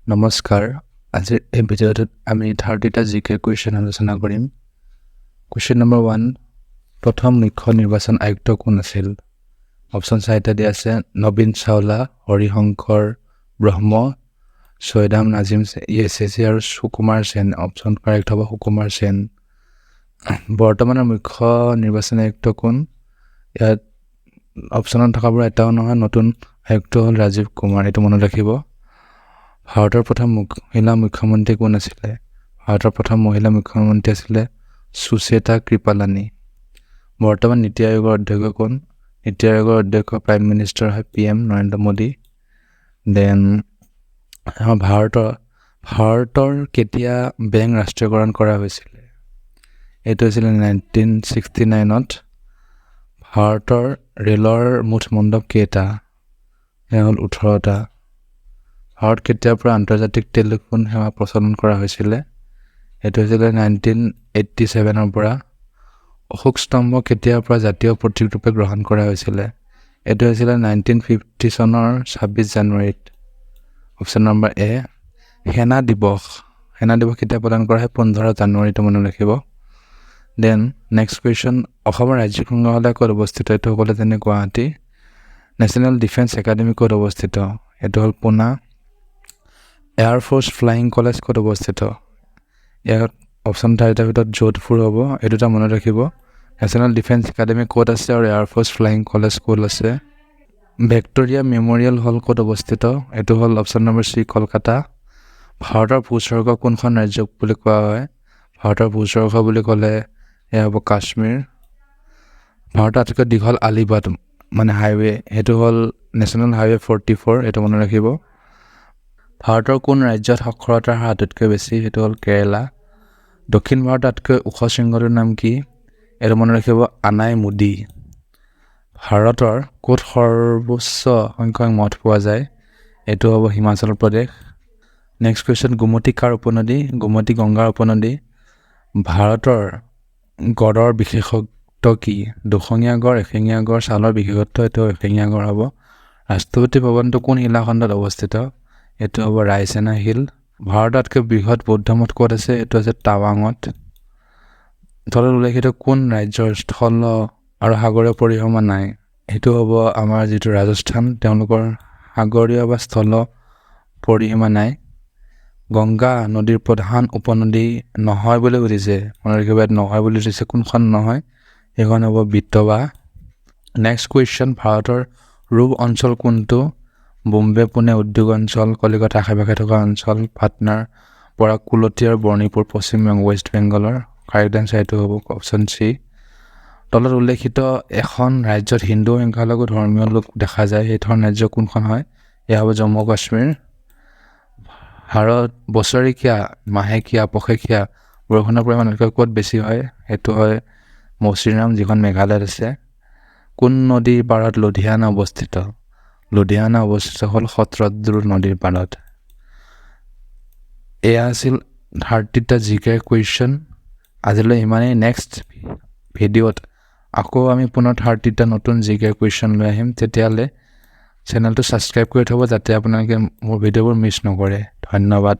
নমস্কাৰ। আজিৰ এই ভিডিঅ'টোত আমি 30টা জিকে কুৱেশ্যন আলোচনা কৰিম। কুৱেশ্যন নম্বৰ 1, প্ৰথম মুখ্য নিৰ্বাচন আয়ুক্ত কোন আছিল? অপশ্যন চাৰিটা দিয়া আছে: নবীন চাওলা, হৰিশংকৰ ব্ৰহ্ম, ছৈদাম নাজিম ইয়েচেছি আৰু সুকুমাৰ সেন। অপশ্যন কাৰেক্ট হ'ব সুকুমাৰ সেন। বৰ্তমানৰ মুখ্য নিৰ্বাচন আয়ুক্ত কোন? ইয়াত অপশ্যনত থকাবোৰ এটাও নহয়। নতুন আয়ুক্ত হ'ল ৰাজীৱ কুমাৰ, এইটো মনত ৰাখিব। ভাৰতৰ প্ৰথম মহিলা মুখ্যমন্ত্ৰী কোন আছিলে? ভাৰতৰ প্ৰথম মহিলা মুখ্যমন্ত্ৰী আছিলে সুচেতা কৃপালানী। বৰ্তমান নীতি আয়োগৰ অধ্যক্ষ কোন? নীতি আয়োগৰ অধ্যক্ষ প্ৰাইম মিনিষ্টাৰ হয় PM নৰেন্দ্ৰ মোদী। দেন ভাৰতৰ কেতিয়া বেংক ৰাষ্ট্ৰীয়কৰণ কৰা হৈছিলে? এইটো হৈছিলে 1969ত। ভাৰতৰ ৰেলৰ মুঠ মণ্ডপ কেইটা? সেয়া হ'ল 18টা। ভাৰত কেতিয়াৰ পৰা আন্তৰ্জাতিক টেলিফোন সেৱা প্ৰচলন কৰা হৈছিলে? এইটো হৈছিলে 1987ৰ পৰা। অশোক স্তম্ভ কেতিয়াৰ পৰা জাতীয় প্ৰতীক ৰূপে গ্ৰহণ কৰা হৈছিলে? এইটো হৈছিলে 1950 চনৰ 26 জানুৱাৰীত। অপশ্যন নম্বৰ এ। সেনা দিৱস কেতিয়া পালন কৰা হয়? 15 জানুৱাৰীটো মনত ৰাখিব। দেন নেক্সট কুৱেশ্যন, অসমৰ ৰাজ্যিক সংগ্ৰহালয় ক'ত অৱস্থিত? এইটো সকলোৱে জানে, গুৱাহাটী। নেশ্যনেল ডিফেন্স একাডেমী ক'ত অৱস্থিত? এইটো হ'ল পুনা। এয়াৰ ফ'ৰ্চ ফ্লাইং কলেজ ক'ত অৱস্থিত? ইয়াত অপশ্যন চাৰিটাৰ ভিতৰত যোধপুৰ হ'ব, এই দুটা মনত ৰাখিব। নেশ্যনেল ডিফেন্স একাডেমী ক'ত আছে আৰু এয়াৰ ফ'ৰ্চ ফ্লাইং কলেজ ক'ত আছে? ভিক্টোৰিয়া মেম'ৰিয়েল হল ক'ত অৱস্থিত? এইটো হ'ল অপশ্যন নম্বৰ চি, কলকাতা। ভাৰতৰ ভূস্বৰ্গ কোনখন ৰাজ্যক বুলি কোৱা হয়? ভাৰতৰ ভূস্বৰ্গ বুলি ক'লে এয়া হ'ব কাশ্মীৰ। ভাৰতৰ আটাইতকৈ দীঘল আলিবাট হাইৱে, সেইটো হ'ল নেশ্যনেল হাইৱে 44, এইটো মনত ৰাখিব। ভাৰতৰ কোন ৰাজ্যত সাক্ষৰতাৰ হাৰ আটাইতকৈ বেছি? সেইটো হ'ল কেৰেলা। দক্ষিণ ভাৰতৰ আটাইতকৈ ওখ শৃংগটোৰ নাম কি? এইটো মনত ৰাখিব, আনাই মুদি। ভাৰতৰ ক'ত সৰ্বোচ্চ সংখ্যক মঠ পোৱা যায়? এইটো হ'ব হিমাচল প্ৰদেশ। নেক্সট কুৱেশ্যন, গোমতী কাৰ উপনদী? গোমতী গংগাৰ উপনদী। ভাৰতৰ গড়ৰ বিশেষত্ব কি? দুশঙীয়া গড়, এশিঙীয়া গড়, ছালৰ বিশেষত্ব? এইটো এশিঙীয়া গড় হ'ব। ৰাষ্ট্ৰপতি ভৱনটো কোন শিলাখণ্ডত অৱস্থিত? এইটো হ'ব ৰায়ছেনা হিল। ভাৰতৰ আটাইতকৈ বৃহৎ বৌদ্ধ মঠ ক'ত আছে? এইটো আছে টাৱাঙত। তলত উল্লেখিত কোন ৰাজ্যৰ স্থল আৰু সাগৰীয় পৰিসীমা নাই? সেইটো হ'ব আমাৰ যিটো ৰাজস্থান, তেওঁলোকৰ সাগৰীয় বা স্থল পৰিসীমা নাই। গংগা নদীৰ প্ৰধান উপনদী নহয় বুলি সুধিছে, মনত ৰাখিব, ইয়াত নহয় বুলি সুধিছে, কোনখন নহয়? সেইখন হ'ব বিতৱা। নেক্সট কুৱেশ্যন, ভাৰতৰ ৰূপ অঞ্চল কোনটো? বোম্বে পুনে উদ্যোগ অঞ্চল, কলিকতা আশে পাশে থকা অঞ্চল, পাটনাৰ পৰা কুলতী আৰু বৰ্ণিপুৰ পশ্চিমবংগ ৱেষ্ট বেংগলৰ। কাৰেক্ট এনচাৰ এইটো হ'ব অপশ্যন চি। তলত উল্লেখিত এখন ৰাজ্যত হিন্দু সংখ্যালঘু ধৰ্মীয় লোক দেখা যায়, সেইখন ৰাজ্য কোনখন হয়? এয়া হ'ব জম্মু কাশ্মীৰ। ভাৰত বছৰেকীয়া, মাহেকীয়া, পষেকীয়া বৰষুণৰ পৰিমাণ ক'ত বেছি হয়? সেইটো হয় মৌচিৰাম, যিখন মেঘালয়ত আছে। কোন নদীৰ পাৰত লুধিয়ানা অৱস্থিত? লুধিয়ানা অৱস্থিত হ'ল সত্ৰদ্ৰু নদীৰ পাৰত। এয়া আছিল 30টা জিকে কুৱেশ্যন। আজিলৈ ইমানেই। নেক্সট ভিডিঅ'ত আকৌ আমি পুনৰ 30টা নতুন জিকে কুৱেশ্যন লৈ আহিম। তেতিয়াহ'লে চেনেলটো ছাবস্ক্ৰাইব কৰি থ'ব, যাতে আপোনালোকে মোৰ ভিডিঅ'বোৰ মিছ নকৰে। ধন্যবাদ।